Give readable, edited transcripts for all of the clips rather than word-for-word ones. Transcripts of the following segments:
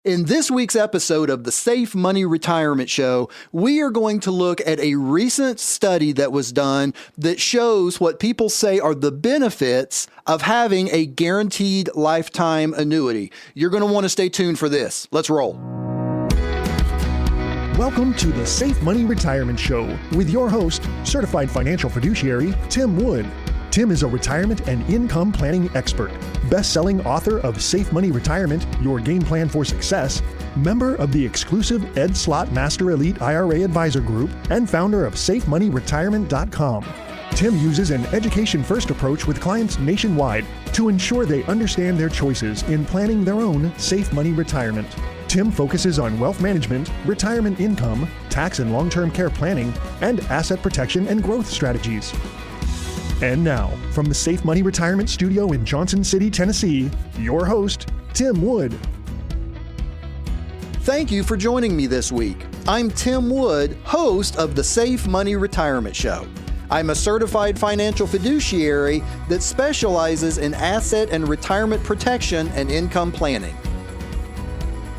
In this week's episode of the Safe Money Retirement Show, we are going to look at a recent study that was done that shows what people say are the benefits of having a guaranteed lifetime annuity. You're going to want to stay tuned for this. Let's roll. Welcome to the Safe Money Retirement Show with your host, certified financial fiduciary, Tim Wood. Tim is a retirement and income planning expert, best-selling author of Safe Money Retirement, Your Game Plan for Success, member of the exclusive Ed Slott Master Elite IRA Advisor Group, and founder of SafeMoneyRetirement.com. Tim uses an education-first approach with clients nationwide to ensure they understand their choices in planning their own safe money retirement. Tim focuses on wealth management, retirement income, tax and long-term care planning, and asset protection and growth strategies. And now, from the Safe Money Retirement Studio in Johnson City, Tennessee, your host, Tim Wood. Thank you for joining me this week. I'm Tim Wood, host of the Safe Money Retirement Show. I'm a certified financial fiduciary that specializes in asset and retirement protection and income planning.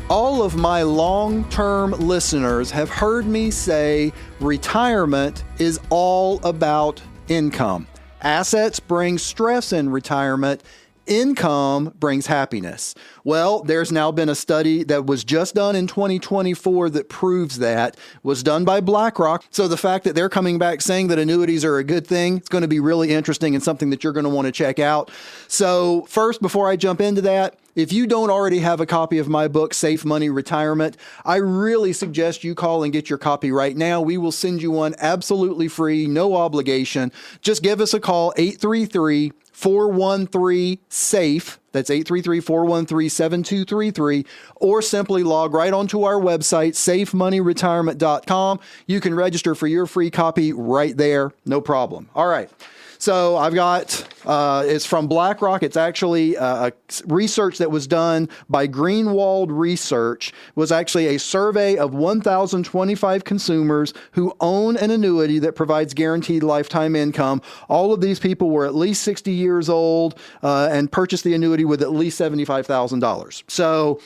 All of my long-term listeners have heard me say retirement is all about income. Assets bring stress in retirement. Income brings happiness. Well, there's now been a study that was just done in 2024 that proves that. It was done by BlackRock. So the fact that they're coming back saying that annuities are a good thing, it's going to be really interesting and something that you're going to want to check out. So first, before I jump into that, if you don't already have a copy of my book, Safe Money Retirement, I really suggest you call and get your copy right now. We will send you one absolutely free, no obligation. Just give us a call, 833-413-SAFE. That's 833-413-7233, or simply log right onto our website, safemoneyretirement.com. You can register for your free copy right there, no problem. All right. So I've got, it's from BlackRock. It's actually a research that was done by Greenwald Research. It was actually a survey of 1,025 consumers who own an annuity that provides guaranteed lifetime income. All of these people were at least 60 years old and purchased the annuity with at least $75,000. So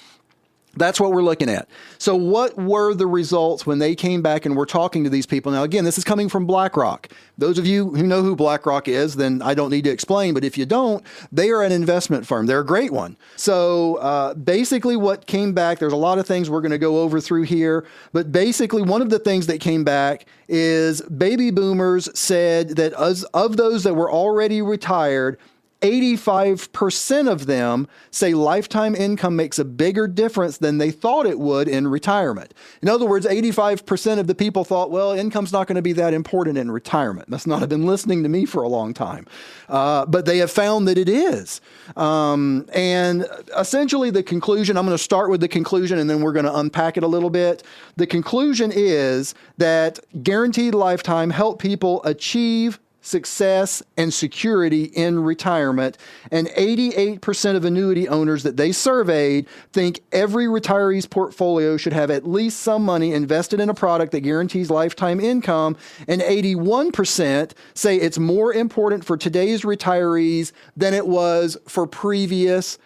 that's what we're looking at. So what were the results when they came back and were talking to these people? Now, again, this is coming from BlackRock. Those of you who know who BlackRock is, then I don't need to explain. But if you don't, they are an investment firm. They're a great one. So basically what came back, there's a lot of things we're going to go over through here. But basically one of the things that came back is baby boomers said that of those that were already retired, 85% of them say lifetime income makes a bigger difference than they thought it would in retirement. In other words, 85% of the people thought, well, income's not going to be that important in retirement. Must not have been listening to me for a long time. But they have found that it is. And essentially the conclusion, I'm going to start with the conclusion and then we're going to unpack it a little bit. The conclusion is that guaranteed lifetime help people achieve success and security in retirement, and 88% of annuity owners that they surveyed think every retiree's portfolio should have at least some money invested in a product that guarantees lifetime income, and 81% say it's more important for today's retirees than it was for previous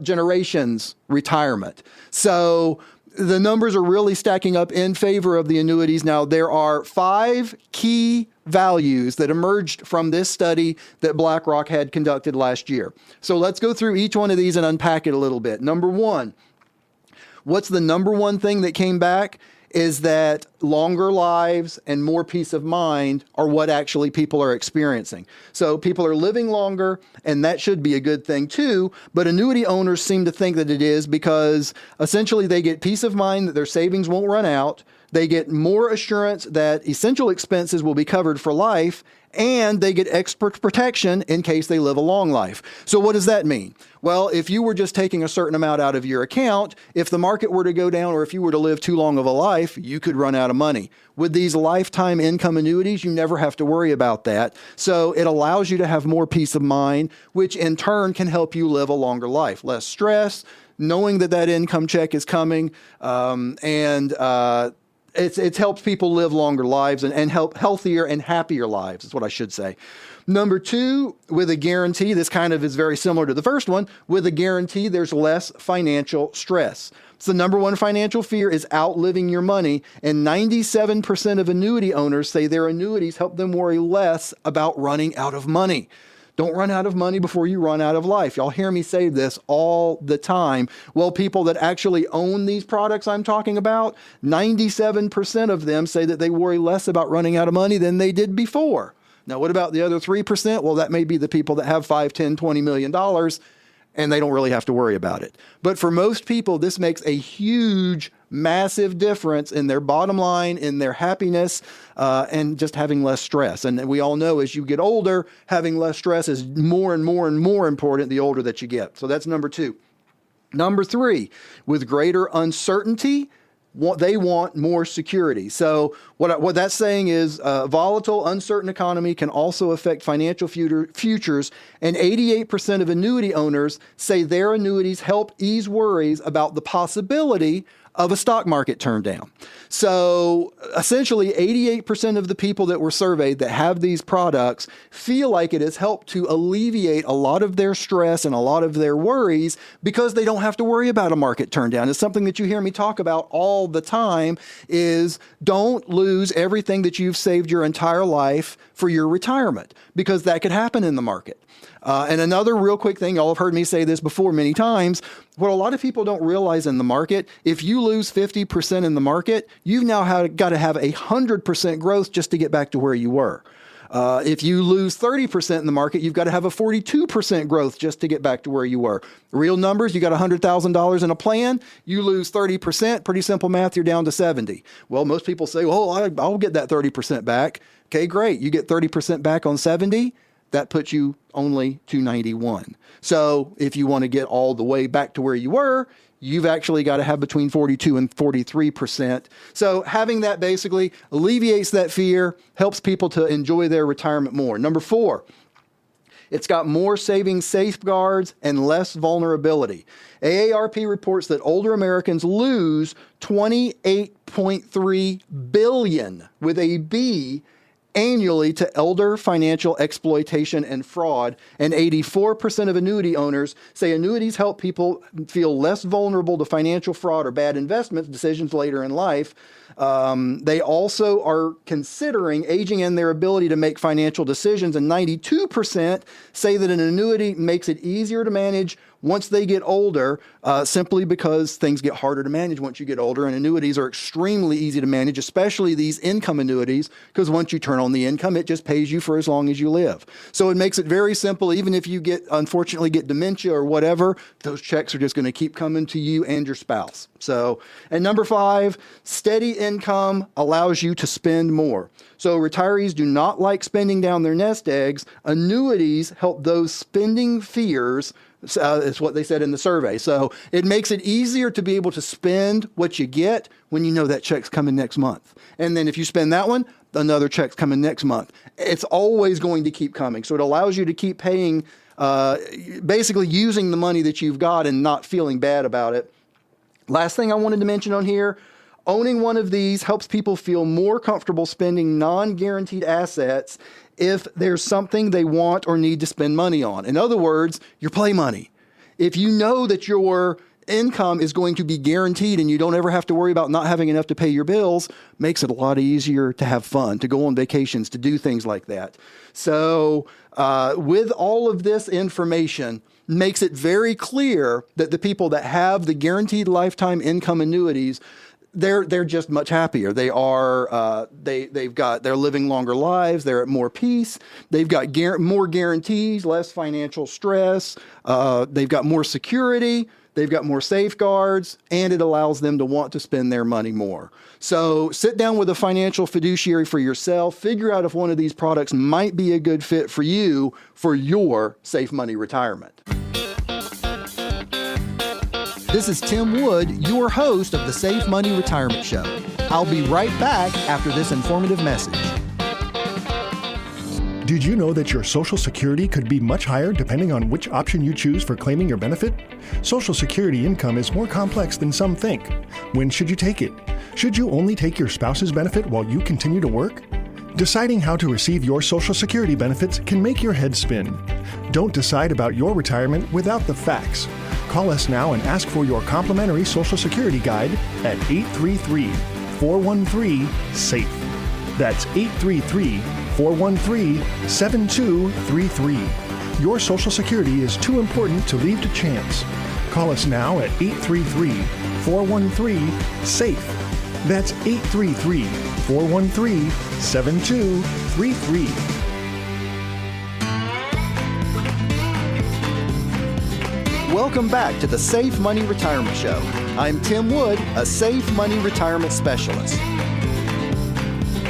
generations' retirement. So the numbers are really stacking up in favor of the annuities. Now, there are 5 key values that emerged from this study that BlackRock had conducted last year. So let's go through each one of these and unpack it a little bit. Number one, what's the number one thing that came back? Is that longer lives and more peace of mind are what actually people are experiencing. So people are living longer, and that should be a good thing too, but annuity owners seem to think that it is because essentially they get peace of mind that their savings won't run out, they get more assurance that essential expenses will be covered for life, and they get extra protection in case they live a long life. So what does that mean? Well, if you were just taking a certain amount out of your account, if the market were to go down or if you were to live too long of a life, you could run out of money. With these lifetime income annuities, you never have to worry about that. So it allows you to have more peace of mind, which in turn can help you live a longer life. Less stress, knowing that that income check is coming, it's helped people live longer lives and help healthier and happier lives, is what I should say. Number two, with a guarantee, this kind of is very similar to the first one. With a guarantee, there's less financial stress. So the number one financial fear is outliving your money, and 97% of annuity owners say their annuities help them worry less about running out of money. Don't run out of money before you run out of life. Y'all hear me say this all the time. Well, people that actually own these products I'm talking about, 97% of them say that they worry less about running out of money than they did before. Now, what about the other 3%? Well, that may be the people that have $5, $10, $20 million, and they don't really have to worry about it. But for most people, this makes a huge, massive difference in their bottom line, in their happiness, and just having less stress. And we all know as you get older, having less stress is more and more and more important the older that you get. So that's number 2. Number 3, with greater uncertainty, they want more security. So what that's saying is volatile, uncertain economy can also affect financial futures, and 88% of annuity owners say their annuities help ease worries about the possibility of a stock market turn down. So essentially 88% of the people that were surveyed that have these products feel like it has helped to alleviate a lot of their stress and a lot of their worries because they don't have to worry about a market turn down. It's something that you hear me talk about all the time is don't lose everything that you've saved your entire life for your retirement because that could happen in the market. And another real quick thing, y'all have heard me say this before many times, what a lot of people don't realize in the market, if you lose 50% in the market, you've now got to have 100% growth just to get back to where you were. If you lose 30% in the market, you've got to have a 42% growth just to get back to where you were. Real numbers, you got $100,000 in a plan, you lose 30%, pretty simple math, you're down to 70. Well, most people say, well, I'll get that 30% back. Okay, great. You get 30% back on 70. That puts you only to 91. So if you want to get all the way back to where you were, you've actually got to have between 42 and 43%. So having that basically alleviates that fear, helps people to enjoy their retirement more. Number 4, it's got more savings safeguards and less vulnerability. AARP reports that older Americans lose $28.3 billion with a B annually to elder financial exploitation and fraud, and 84% of annuity owners say annuities help people feel less vulnerable to financial fraud or bad investment decisions later in life. They also are considering aging and their ability to make financial decisions, and 92% say that an annuity makes it easier to manage once they get older, simply because things get harder to manage once you get older, and annuities are extremely easy to manage, especially these income annuities, because once you turn on the income, it just pays you for as long as you live. So it makes it very simple. Even if you unfortunately get dementia or whatever, those checks are just going to keep coming to you and your spouse. So, and number 5, steady income allows you to spend more. So retirees do not like spending down their nest eggs. Annuities help those spending fears. It's what they said in the survey. So it makes it easier to be able to spend what you get when you know that check's coming next month. And then if you spend that one, another check's coming next month. It's always going to keep coming. So it allows you to keep paying, basically using the money that you've got and not feeling bad about it. Last thing I wanted to mention on here, owning one of these helps people feel more comfortable spending non-guaranteed assets if there's something they want or need to spend money on. In other words, your play money. If you know that your income is going to be guaranteed and you don't ever have to worry about not having enough to pay your bills, makes it a lot easier to have fun, to go on vacations, to do things like that. So with all of this information, makes it very clear that the people that have the guaranteed lifetime income annuities, they're just much happier. They are they're living longer lives. They're at more peace. They've got more guarantees, less financial stress. They've got more security. They've got more safeguards, and it allows them to want to spend their money more. So sit down with a financial fiduciary for yourself. Figure out if one of these products might be a good fit for you for your safe money retirement. This is Tim Wood, your host of the Safe Money Retirement Show. I'll be right back after this informative message. Did you know that your Social Security could be much higher depending on which option you choose for claiming your benefit? Social Security income is more complex than some think. When should you take it? Should you only take your spouse's benefit while you continue to work? Deciding how to receive your Social Security benefits can make your head spin. Don't decide about your retirement without the facts. Call us now and ask for your complimentary Social Security guide at 833-413-SAFE. That's 833-413-7233. Your Social Security is too important to leave to chance. Call us now at 833-413-SAFE. That's 833-413-7233. Welcome back to the Safe Money Retirement Show. I'm Tim Wood, a Safe Money Retirement Specialist.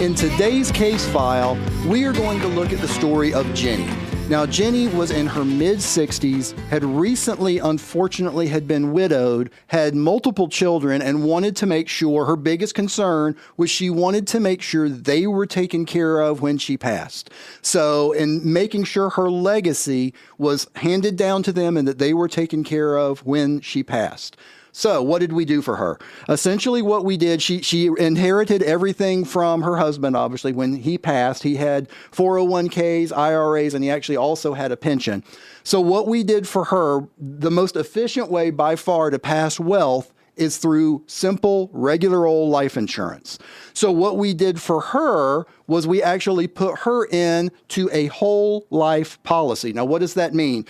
In today's case file, we are going to look at the story of Jenny. Now, Jenny was in her mid-60s, had recently, unfortunately, had been widowed, had multiple children, and wanted to make sure, her biggest concern was she wanted to make sure they were taken care of when she passed. So, in making sure her legacy was handed down to them and that they were taken care of when she passed. So what did we do for her? Essentially what we did, she inherited everything from her husband, obviously. When he passed, he had 401ks, IRAs, and he actually also had a pension. So what we did for her, the most efficient way by far to pass wealth is through simple, regular old life insurance. So what we did for her was we actually put her into a whole life policy. Now, what does that mean?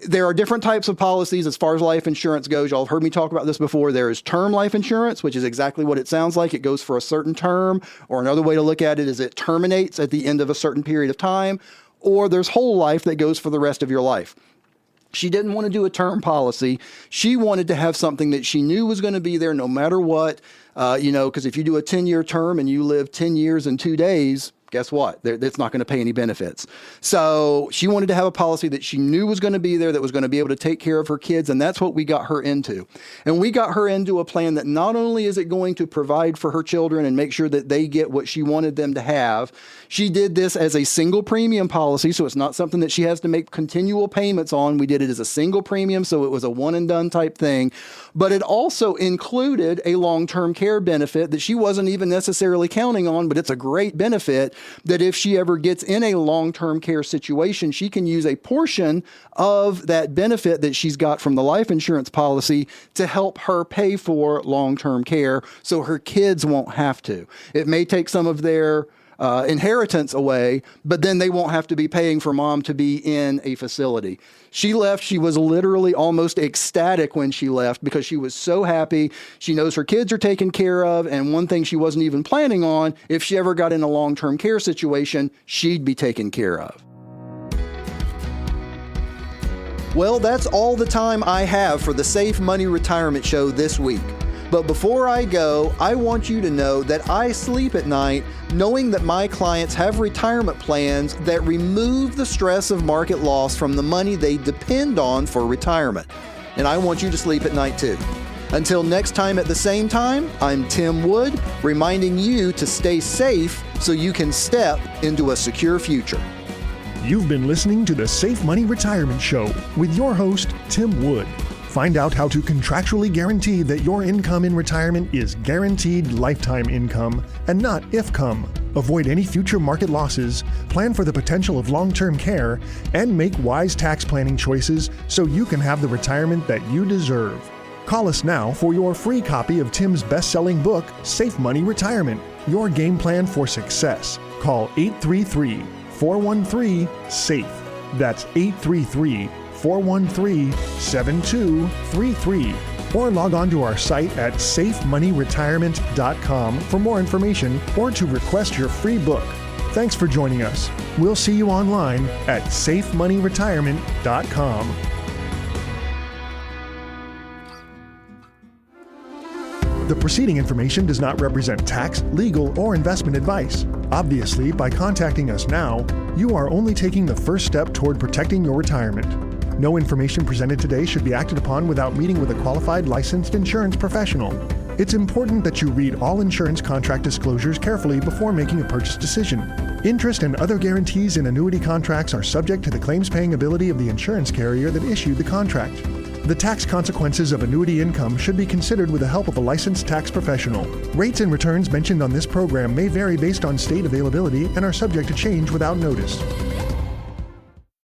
There are different types of policies as far as life insurance goes. Y'all have heard me talk about this before. There is term life insurance, which is exactly what it sounds like. It goes for a certain term, or another way to look at it is it terminates at the end of a certain period of time, or there's whole life that goes for the rest of your life. She didn't want to do a term policy. She wanted to have something that she knew was going to be there no matter what, because if you do a 10-year term and you live 10 years and 2 days, guess what? It's not going to pay any benefits. So she wanted to have a policy that she knew was going to be there, that was going to be able to take care of her kids, and that's what we got her into. And we got her into a plan that not only is it going to provide for her children and make sure that they get what she wanted them to have, she did this as a single premium policy, so it's not something that she has to make continual payments on. We did it as a single premium, so it was a one-and-done type thing. But it also included a long-term care benefit that she wasn't even necessarily counting on, but it's a great benefit that if she ever gets in a long-term care situation, she can use a portion of that benefit that she's got from the life insurance policy to help her pay for long-term care so her kids won't have to. It may take some of their inheritance away, but then they won't have to be paying for mom to be in a facility. She left. She was literally almost ecstatic when she left because she was so happy. She knows her kids are taken care of. And one thing she wasn't even planning on, if she ever got in a long-term care situation, she'd be taken care of. Well, that's all the time I have for the Safe Money Retirement Show this week. But before I go, I want you to know that I sleep at night knowing that my clients have retirement plans that remove the stress of market loss from the money they depend on for retirement. And I want you to sleep at night too. Until next time at the same time, I'm Tim Wood, reminding you to stay safe so you can step into a secure future. You've been listening to the Safe Money Retirement Show with your host, Tim Wood. Find out how to contractually guarantee that your income in retirement is guaranteed lifetime income and not if-come. Avoid any future market losses, plan for the potential of long-term care, and make wise tax planning choices so you can have the retirement that you deserve. Call us now for your free copy of Tim's best-selling book, Safe Money Retirement, Your Game Plan for Success. Call 833-413-SAFE. That's 833-413-7233, or log on to our site at safemoneyretirement.com for more information or to request your free book. Thanks for joining us. We'll see you online at safemoneyretirement.com. The preceding information does not represent tax, legal, or investment advice. Obviously, by contacting us now, you are only taking the first step toward protecting your retirement. No information presented today should be acted upon without meeting with a qualified licensed insurance professional. It's important that you read all insurance contract disclosures carefully before making a purchase decision. Interest and other guarantees in annuity contracts are subject to the claims-paying ability of the insurance carrier that issued the contract. The tax consequences of annuity income should be considered with the help of a licensed tax professional. Rates and returns mentioned on this program may vary based on state availability and are subject to change without notice.